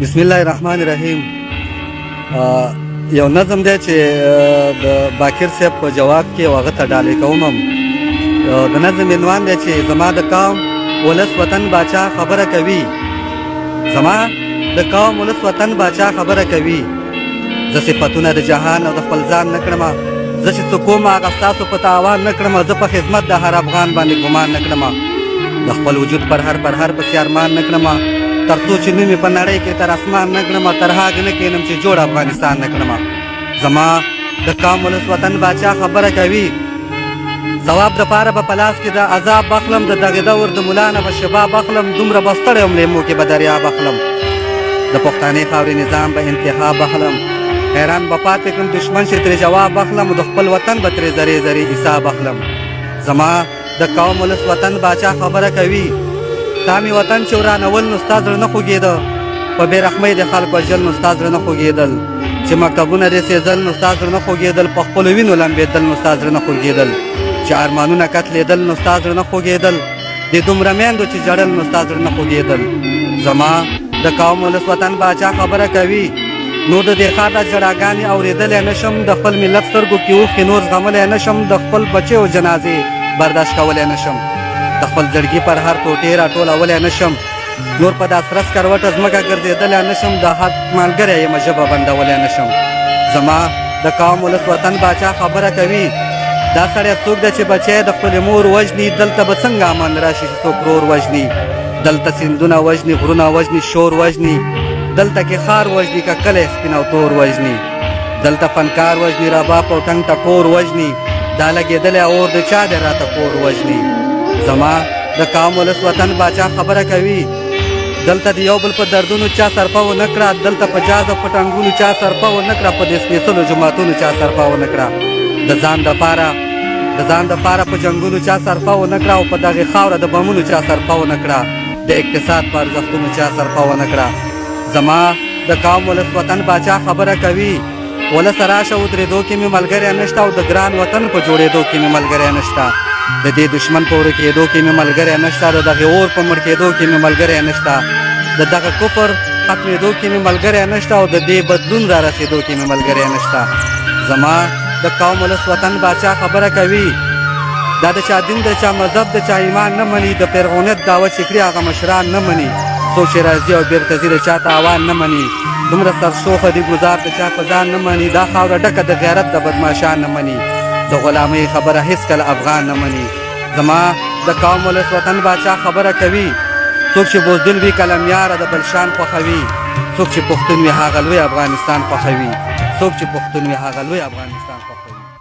بسم الله الرحمن الرحیم. یو نظم دی چې د باکر صاحب په جواب کې هغه ته ډالۍ کوم. د نظم عنوان دی چې زما د قوم ولس وطن باچا خبره کوي. زما د قوم ولس وطن باچا خبره کوي. زه صفتونه د جهان او د خپل ځان نه کړم. زه چې څه کوم هغه ستاسو په تاوان نه کړم. زه په خدمت د هر افغان باندې ګمان نه کړم. د خپل وجود پر هر پسې ارمان نه کړم. تر څو چې نوم مې په نړۍ کې تر اسمان نه کړم. تر هغه نه کښېنم چې جوړ افغانستان نه کړم. زما د قوم ولس وطن باچا خبره کوي. ځواب دپاره به په لاس کې د عذاب بخلم. د دغې دور د ملا نه به شباب بخلم. دومره به ستړی وم لیمو کې به دریا بخلم. د پښتنې خاورې نظام به انتها بخلم. حیران به پاتې کړم دشمن چې ترې جواب بخلم. د خپل وطن به ترې ذرې ذرې حساب بخلم. زما د قوم ولس وطن باچا خبره کوي. تا مې وطن چې ورانول نو ستا زړه نه خوږېده. په بې رحمۍ د خلک وژل نو ستا زړه نه خوږېدل. چې مکتبونه دې سېزل نو ستا زړه نه خوږېدل. په خپلو وینو لمبېدل نو ستا زړه نه خوږېدل. چې ارمانونه قتلېدل نو ستا زړه نه خوږېدل. د دومره میندو چې ژړل نو ستا زړه نه خوږېدل. زما د قوم ولس وطن باچا خبره کوي. نور د دې ښار دا ژړاګانې اورېدلی نه شم. د خپل ملت سترګو کې اوښکې نور زغملی نه شم. د خپل بچیو جنازې برداشت کولی نه شم. د خپل زړګي پر هر ټوټې راټولولی نه شم. نور په دا سره سکروټه ځمکه ګرځېدلی نه شم. د حق ملګری یم ژبه بندولی نه شم. زما د قوم ولس وطن باچا خبره کوي. دا سړی څوک دی چې بچی د خپلې مور وژني. دلته به څنګه امن راشي چې څوک رور وژني. دلته سیندونه وژني، غرونه وژني، شور وژني. دلته کې ښار وژني که کلی سپین او تور وژني. دلته فنکار وژني، رباب او ټنګ ټکور وژني. دا لګېدلی اور د چا دی راته کور وژني. زما د قوم ولس وطن باچا خبره کوي. دلته د یو بل په دردونو چا صرفه ونه کړه. دلته په جاز او په ټنګونو چا صرفه ونه کړه. په دې سپېڅلو جوماتونو چا صرفه ونه کړه. د ځان دپاره په جنګونو چا صرفه ونه کړه. او په دغې خاوره د بمونو چا صرفه ونه کړه. د اقتصاد په ارزښتونو چا صرفه ونه کړه. زما د قوم ولس وطن باچا خبره کوي. ولسه راشه ودرېدو کې مې ملګری نشته. او د ګران وطن په جوړېدو کې مې ملګری نشته. د دې دشمن په ورکېدو کې مې ملګری نشته. د دغې اور په مړ کېدو کې مې ملګری نشته. د دغه کفر ختمېدو کې مې ملګری نشته. او د دې بدلون را رسېدو کې مې ملګری نشته. زما د قوم ولس وطن باچا خبره کوي. دا د چا دین، د چا مذهب، د چا ایمان نه مني. د فرعونیت دعوه چې کړي هغه مشران نه مني. څوک چې راځي او بېرته ځي د چا تاوان نه مني. دومره سرشوخه دي ګزار د چا په ځان نه مني. دا خاوره ډکه د غیرت د بدماشان نه مني. د غلامۍ خبره هېڅکله افغان نه مني. زما د قوم ولس وطن باچا خبره کوي. څوک چې بزدل وي قلم یاره د بل شان خوښوي. څوک چې پښتون وي هغه لوی افغانستان خوښوي. څوک چې پښتون وي هغه لوی افغانستان خوښوي.